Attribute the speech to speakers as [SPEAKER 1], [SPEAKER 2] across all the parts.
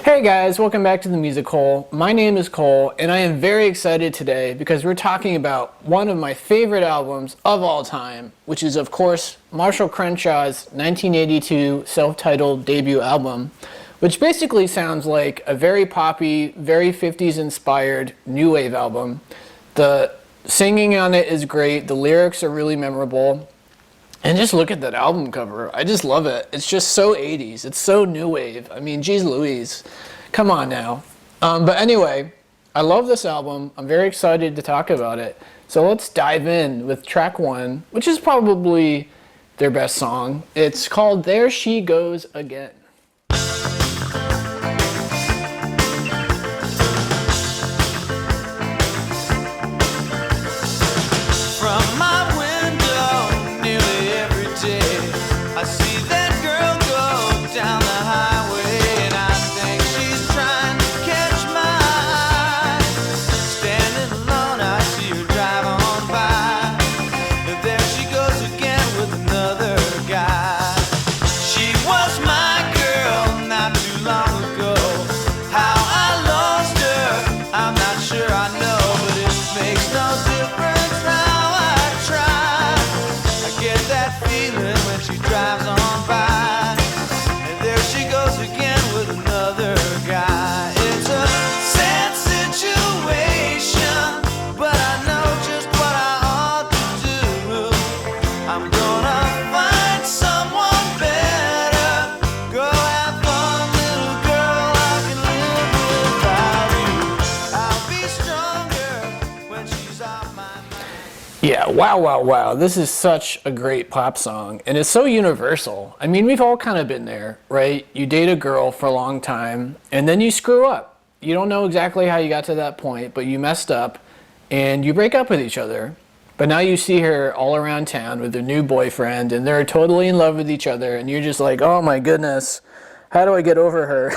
[SPEAKER 1] Hey guys, welcome back to the Music Hole. My name is Cole, and I am very excited today because we're talking about one of my favorite albums of all time, which is, of course, Marshall Crenshaw's 1982 self-titled debut album, which basically sounds like a very poppy, very 50s inspired new wave album. The singing on it is great, the lyrics are really memorable, and just look at that album cover. I just love it. It's just so 80s. It's so new wave. I mean, geez Louise. Come on now. But anyway, I love this album. I'm very excited to talk about it. So let's dive in with track one, which is probably their best song. It's called There She Goes Again. Yeah, wow. This is such a great pop song, and it's so universal. I mean, we've all kind of been there, right? You date a girl for a long time, and then you screw up. You don't know exactly how you got to that point, but you messed up, and you break up with each other. But now you see her all around town with her new boyfriend, and they're totally in love with each other, and you're just like, oh my goodness, how do I get over her,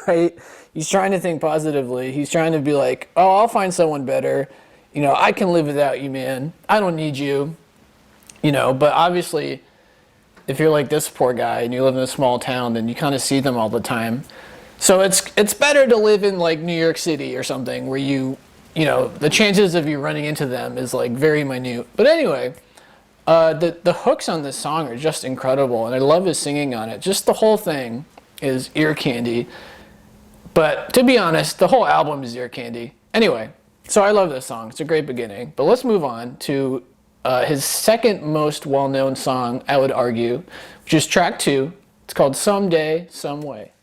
[SPEAKER 1] right? He's trying to think positively. He's trying to be like, oh, I'll find someone better. You know, I can live without you, man. I don't need you. You know, but obviously, if you're like this poor guy and you live in a small town, then you kind of see them all the time. So it's better to live in like New York City or something where you know, the chances of you running into them is like very minute. But anyway, the hooks on this song are just incredible, and I love his singing on it. Just the whole thing is ear candy. But to be honest, the whole album is ear candy. Anyway. So I love this song. It's a great beginning. But let's move on to his second most well-known song, I would argue, which is track two. It's called Someday, Someway.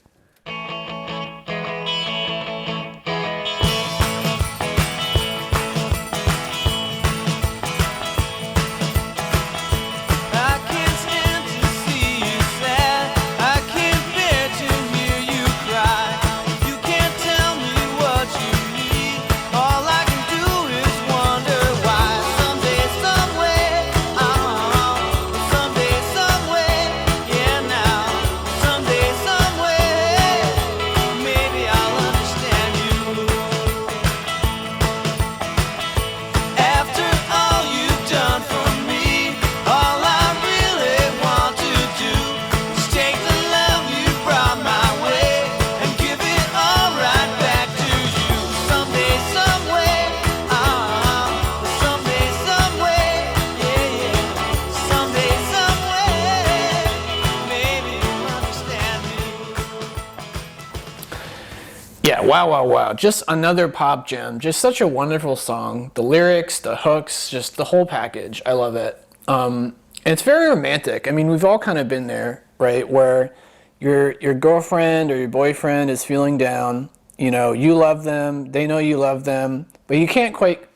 [SPEAKER 1] Yeah, wow. Just another pop gem. Just such a wonderful song. The lyrics, the hooks, just the whole package. I love it. And it's very romantic. I mean, we've all kind of been there, right? Where your girlfriend or your boyfriend is feeling down. You know, you love them. They know you love them. But you can't quite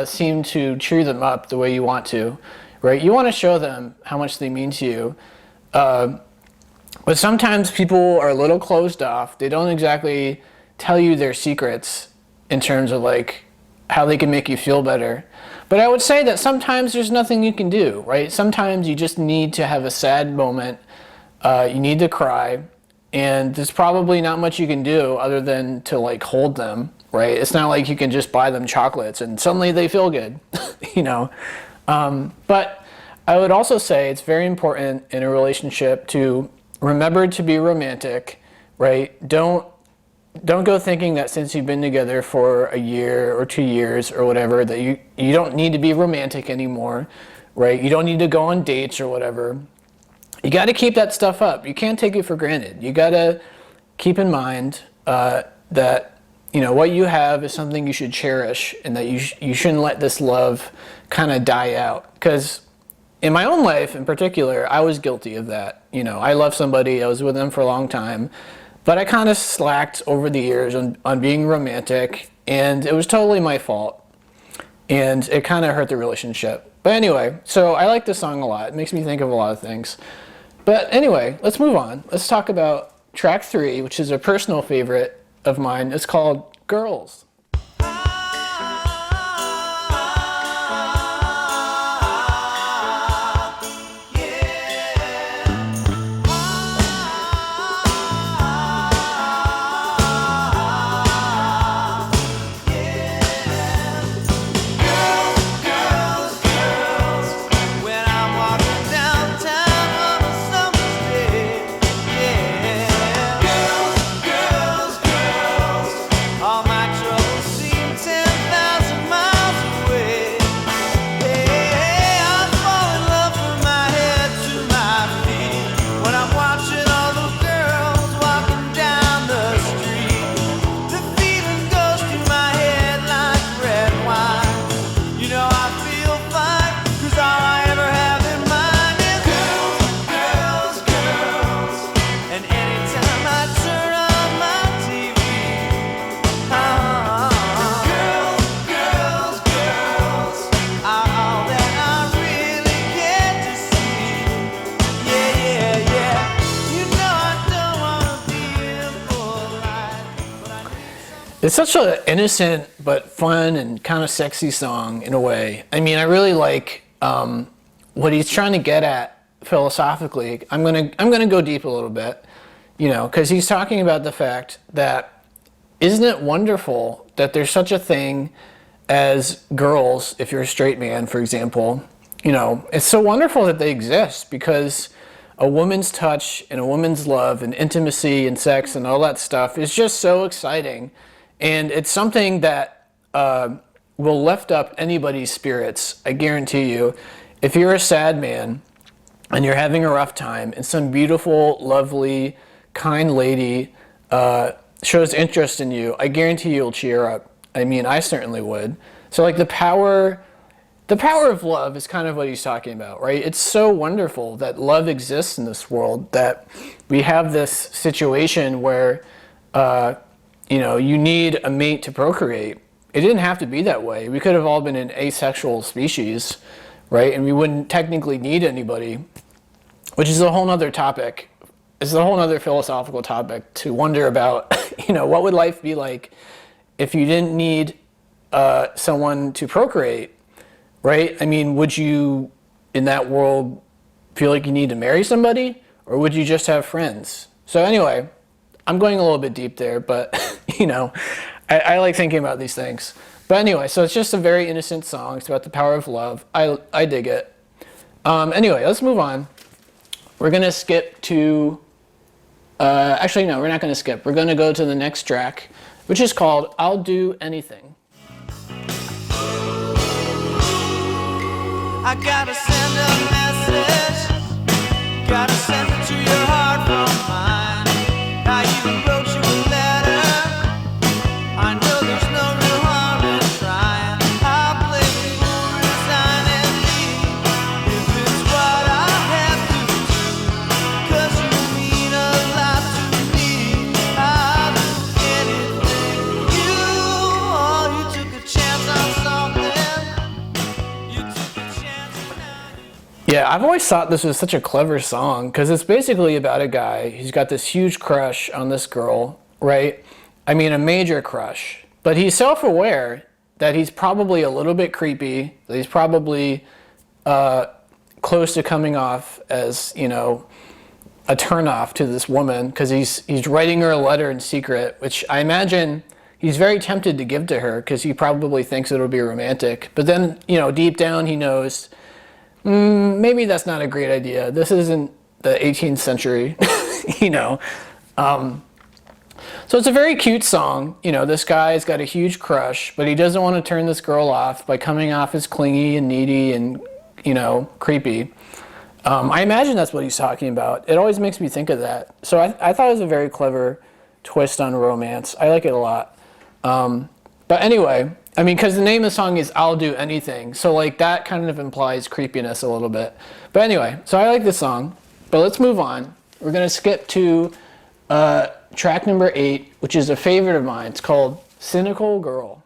[SPEAKER 1] seem to cheer them up the way you want to, right? You want to show them how much they mean to you. But sometimes people are a little closed off. They don't exactly tell you their secrets in terms of like how they can make you feel better. But I would say that sometimes there's nothing you can do, right? Sometimes you just need to have a sad moment. You need to cry, and there's probably not much you can do other than to like hold them, right? It's not like you can just buy them chocolates and suddenly they feel good, you know? But I would also say it's very important in a relationship to remember to be romantic, right? Don't don't go thinking that since you've been together for a year or 2 years or whatever, that you don't need to be romantic anymore, right? You don't need to go on dates or whatever. You got to keep that stuff up. You can't take it for granted. You got to keep in mind that, you know, what you have is something you should cherish, and that you shouldn't let this love kind of die out. Because in my own life in particular, I was guilty of that. You know, I love somebody, I was with them for a long time, but I kind of slacked over the years on being romantic, and it was totally my fault. And it kind of hurt the relationship. But anyway, so I like this song a lot. It makes me think of a lot of things. But anyway, let's move on. Let's talk about track 3, which is a personal favorite of mine. It's called Girls. It's such an innocent but fun and kind of sexy song in a way. I mean, I really like what he's trying to get at philosophically. I'm gonna go deep a little bit, you know, because he's talking about the fact that isn't it wonderful that there's such a thing as girls, if you're a straight man, for example. You know, it's so wonderful that they exist, because a woman's touch and a woman's love and intimacy and sex and all that stuff is just so exciting. And it's something that will lift up anybody's spirits, I guarantee you. If you're a sad man and you're having a rough time and some beautiful, lovely, kind lady shows interest in you, I guarantee you'll cheer up. I mean, I certainly would. So like the power of love is kind of what he's talking about, right? It's so wonderful that love exists in this world, that we have this situation where you know, you need a mate to procreate. It didn't have to be that way. We could have all been an asexual species, right? And we wouldn't technically need anybody, which is a whole nother topic. It's a whole nother philosophical topic to wonder about, you know, what would life be like if you didn't need someone to procreate, right? I mean, would you, in that world, feel like you need to marry somebody? Or would you just have friends? So anyway, I'm going a little bit deep there, but, you know, I like thinking about these things. But anyway, so it's just a very innocent song. It's about the power of love. I dig it. Anyway, let's move on. We're going to skip to... actually, no, we're not going to skip. We're going to go to the next track, which is called I'll Do Anything.
[SPEAKER 2] I gotta send a message. Gotta send it to your heart from mine. I even wrote you a letter. I know there's no real harm in trying. I blame you for resigning me, if it's what I have to do. 'Cause you mean a lot to me. I'll do anything. You took a chance on something. You took a chance and now you...
[SPEAKER 1] Yeah, I've always thought this was such a clever song, because it's basically about a guy who's got this huge crush on this girl, right? I mean, a major crush. But he's self-aware that he's probably a little bit creepy, that he's probably close to coming off as, you know, a turnoff to this woman, because he's writing her a letter in secret, which I imagine he's very tempted to give to her, because he probably thinks it'll be romantic. But then, you know, deep down he knows, maybe that's not a great idea. This isn't the 18th century, you know. So it's a very cute song. You know, this guy's got a huge crush, but he doesn't want to turn this girl off by coming off as clingy and needy and, you know, creepy. I imagine that's what he's talking about. It always makes me think of that. So I thought it was a very clever twist on romance. I like it a lot. But anyway, I mean, because the name of the song is I'll Do Anything. So like that kind of implies creepiness a little bit. But anyway, so I like this song. But let's move on. We're going to skip to track number 8, which is a favorite of mine. It's called Cynical Girl.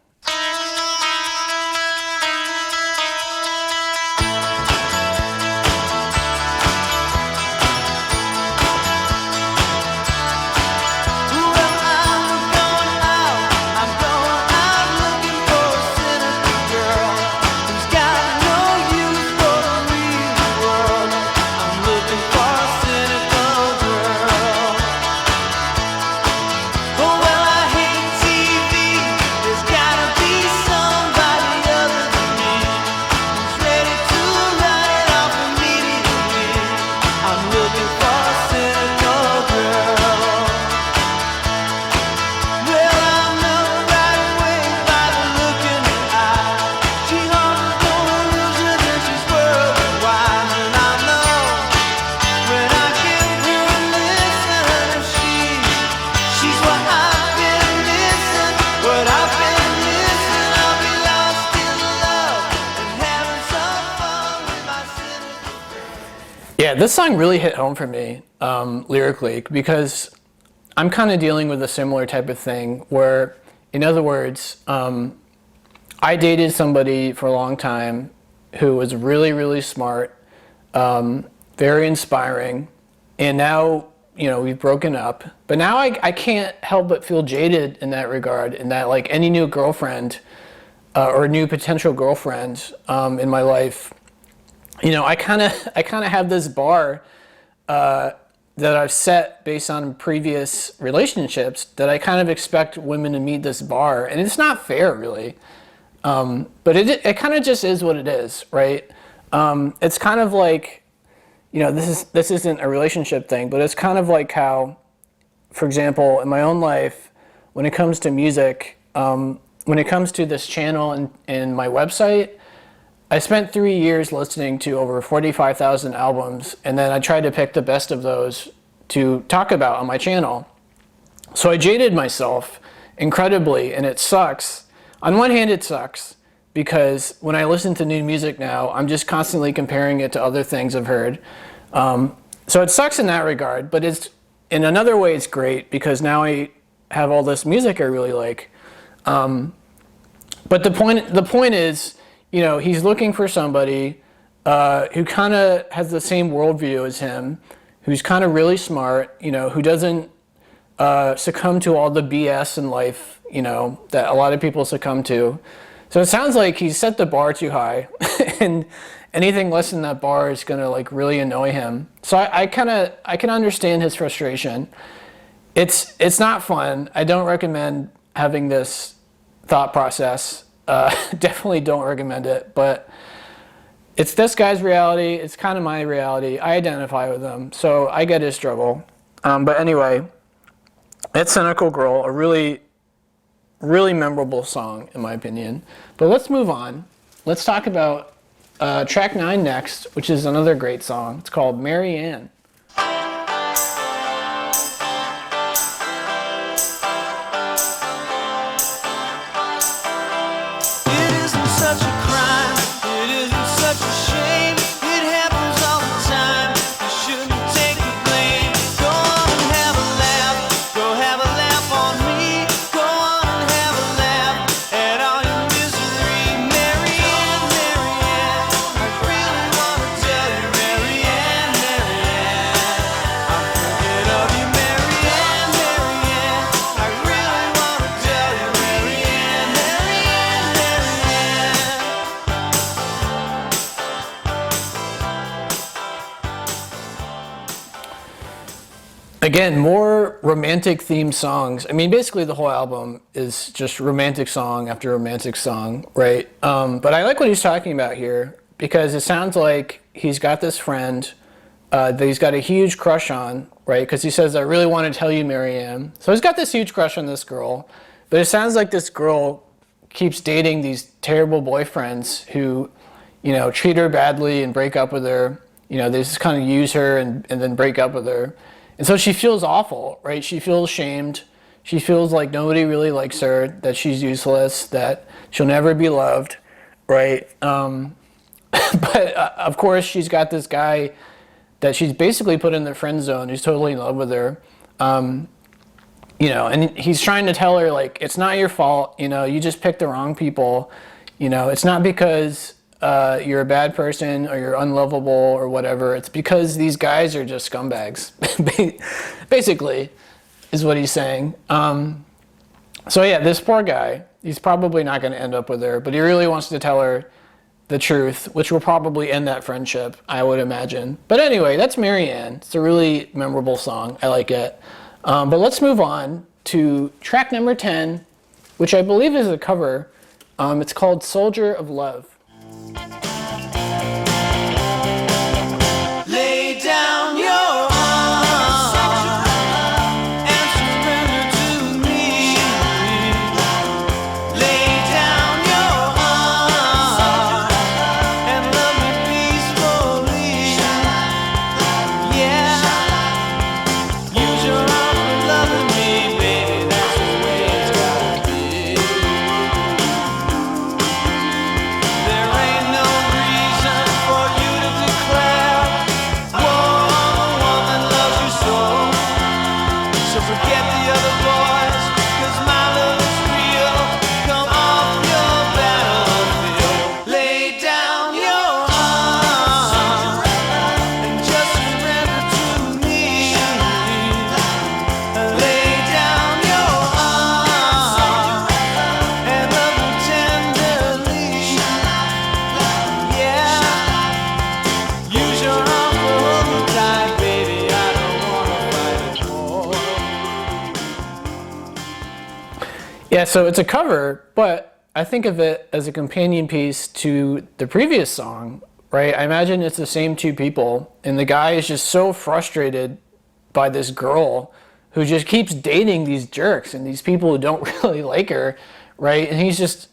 [SPEAKER 1] Yeah, this song really hit home for me lyrically because I'm kind of dealing with a similar type of thing where, in other words, I dated somebody for a long time who was really, really smart, very inspiring, and now, you know, we've broken up. But now I can't help but feel jaded in that regard, in that like any new girlfriend or new potential girlfriend in my life, you know, I kind of have this bar that I've set based on previous relationships that I kind of expect women to meet this bar, and it's not fair, really. But it kind of just is what it is, right? It's kind of like, you know, this isn't a relationship thing, but it's kind of like how, for example, in my own life, when it comes to music, when it comes to this channel and my website, I spent 3 years listening to over 45,000 albums, and then I tried to pick the best of those to talk about on my channel. So I jaded myself incredibly, and it sucks. On one hand, it sucks, because when I listen to new music now, I'm just constantly comparing it to other things I've heard. So it sucks in that regard, but it's in another way it's great, because now I have all this music I really like. But the point is, you know, he's looking for somebody who kind of has the same worldview as him, who's kind of really smart, you know, who doesn't succumb to all the BS in life, you know, that a lot of people succumb to. So it sounds like he's set the bar too high, and anything less than that bar is gonna like really annoy him. So I can understand his frustration. It's not fun. I don't recommend having this thought process. Definitely don't recommend it, but it's this guy's reality. It's kind of my reality. I identify with him, so I get his struggle. But anyway, it's Cynical Girl, a really, really memorable song, in my opinion. But let's move on. Let's talk about track 9 next, which is another great song. It's called Mary Ann. Again, more romantic themed songs. I mean, basically the whole album is just romantic song after romantic song, right? But I like what he's talking about here, because it sounds like he's got this friend that he's got a huge crush on, right? Because he says, I really want to tell you, Marianne. So he's got this huge crush on this girl, but it sounds like this girl keeps dating these terrible boyfriends who, treat her badly and break up with her. They just kind of use her and then break up with her. And so she feels awful, right? She feels shamed. She feels like nobody really likes her, that she's useless, that she'll never be loved, right? But of course, she's got this guy that she's basically put in the friend zone, who's totally in love with her. And he's trying to tell her, like, it's not your fault, you just picked the wrong people. It's not because you're a bad person or you're unlovable or whatever. It's because these guys are just scumbags, basically, is what he's saying. So yeah, this poor guy, he's probably not going to end up with her, but he really wants to tell her the truth, which will probably end that friendship, I would imagine. But anyway, that's Marianne. It's a really memorable song. I like it. But let's move on to track number 10, which I believe is a cover. It's called Soldier of Love.
[SPEAKER 2] Lay down your arms and surrender to me. Lay down your arms and love me peacefully. Yeah, use your arms for loving me, baby. That's the way it's gotta be. There ain't no reason for you to declare war on the one that loves you so. So forget the other boys, 'cause my love is real. Come off your battlefield. Lay down your arms and just surrender to me. Lay down your arms and love me tenderly. Yeah, use your arm for hold me tight, baby. I don't wanna fight anymore.
[SPEAKER 1] Yeah, so it's a cover, but I think of it as a companion piece to the previous song, right? I imagine it's the same two people, and the guy is just so frustrated by this girl who just keeps dating these jerks and these people who don't really like her, right? And he's just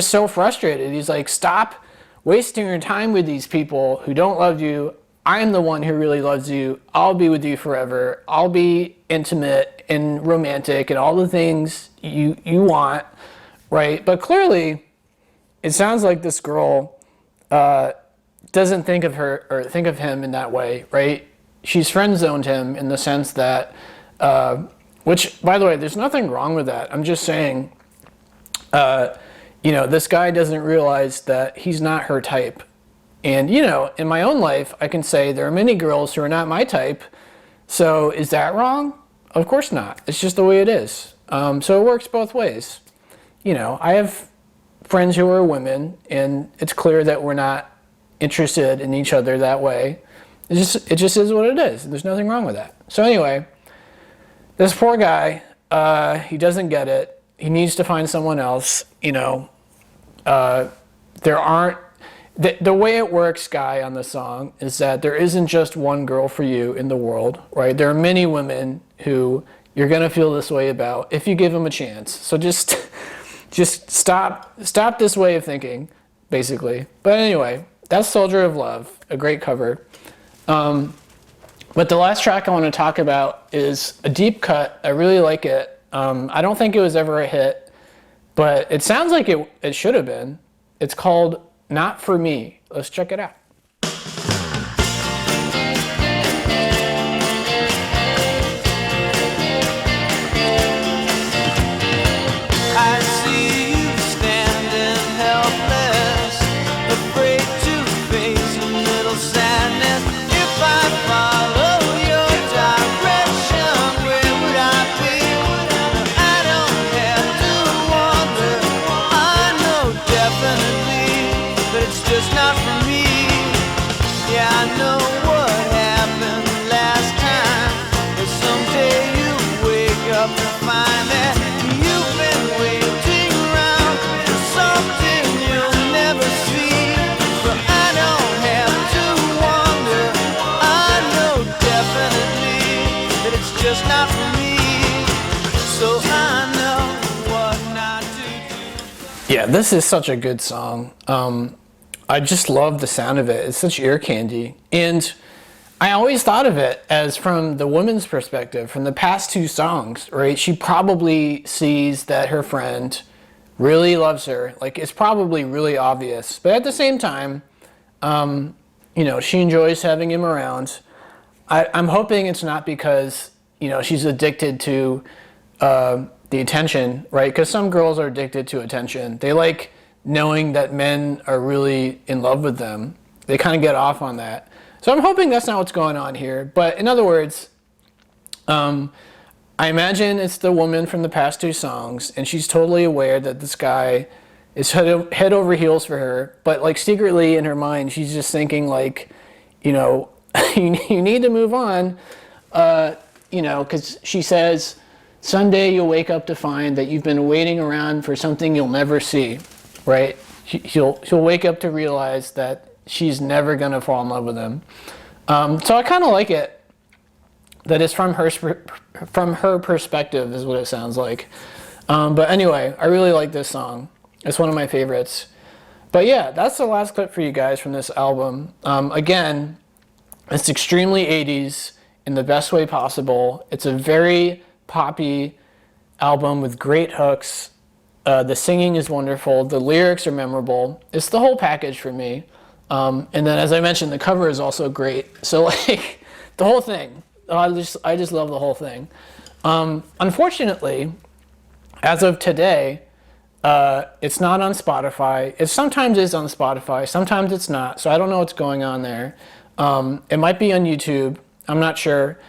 [SPEAKER 1] so frustrated. He's like, stop wasting your time with these people who don't love you. I'm the one who really loves you. I'll be with you forever. I'll be intimate and romantic and all the things you want, right? But clearly, it sounds like this girl doesn't think of her or think of him in that way, right? She's friend zoned him in the sense that, which, by the way, there's nothing wrong with that. I'm just saying, this guy doesn't realize that he's not her type. And, in my own life, I can say there are many girls who are not my type. So is that wrong? Of course not. It's just the way it is. So it works both ways. I have friends who are women, and it's clear that we're not interested in each other that way. It just is what it is. There's nothing wrong with that. So anyway, this poor guy, he doesn't get it. He needs to find someone else. The way it works, Guy, on the song is that there isn't just one girl for you in the world, right? There are many women who you're going to feel this way about if you give them a chance. So just stop this way of thinking, basically. But anyway, that's Soldier of Love, a great cover. But the last track I want to talk about is a deep cut. I really like it. I don't think it was ever a hit, but it sounds like it should have been. It's called Not For Me. Let's check it out.
[SPEAKER 2] I see you standing helpless, afraid to face a little sadness. If I follow your direction, where would I be? I don't have to wonder. I know definitely that it's just not for me.
[SPEAKER 1] Yeah, this is such a good song. I just love the sound of it. It's such ear candy. And I always thought of it as from the woman's perspective, from the past two songs, right? She probably sees that her friend really loves her. Like, it's probably really obvious. But at the same time, she enjoys having him around. I'm hoping it's not because, she's addicted to the attention, right? Because some girls are addicted to attention. They like knowing that men are really in love with them. They kind of get off on that. So I'm hoping that's not what's going on here. But in other words, I imagine it's the woman from the past two songs, and she's totally aware that this guy is head over heels for her. But like secretly in her mind, she's just thinking like, you need to move on, because she says, someday you'll wake up to find that you've been waiting around for something you'll never see, right? She'll wake up to realize that she's never going to fall in love with him. So I kind of like it that it's from her perspective is what it sounds like. But anyway, I really like this song. It's one of my favorites. But yeah, that's the last clip for you guys from this album. Again, it's extremely 80s in the best way possible. It's a very poppy album with great hooks. The singing is wonderful. The lyrics are memorable. It's the whole package for me. And then, as I mentioned, the cover is also great. So, like, the whole thing. I just love the whole thing. Unfortunately, as of today, it's not on Spotify. It sometimes is on Spotify. Sometimes it's not. So I don't know what's going on there. It might be on YouTube. I'm not sure.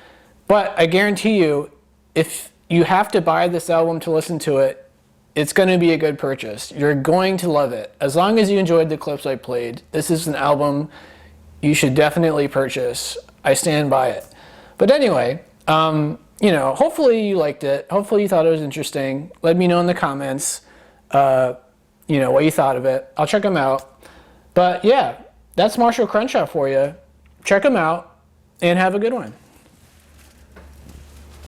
[SPEAKER 1] But I guarantee you, if you have to buy this album to listen to it, it's going to be a good purchase. You're going to love it. As long as you enjoyed the clips I played, this is an album you should definitely purchase. I stand by it. But anyway, hopefully you liked it. Hopefully you thought it was interesting. Let me know in the comments, what you thought of it. I'll check them out. But yeah, that's Marshall Crenshaw for you. Check them out and have a good one.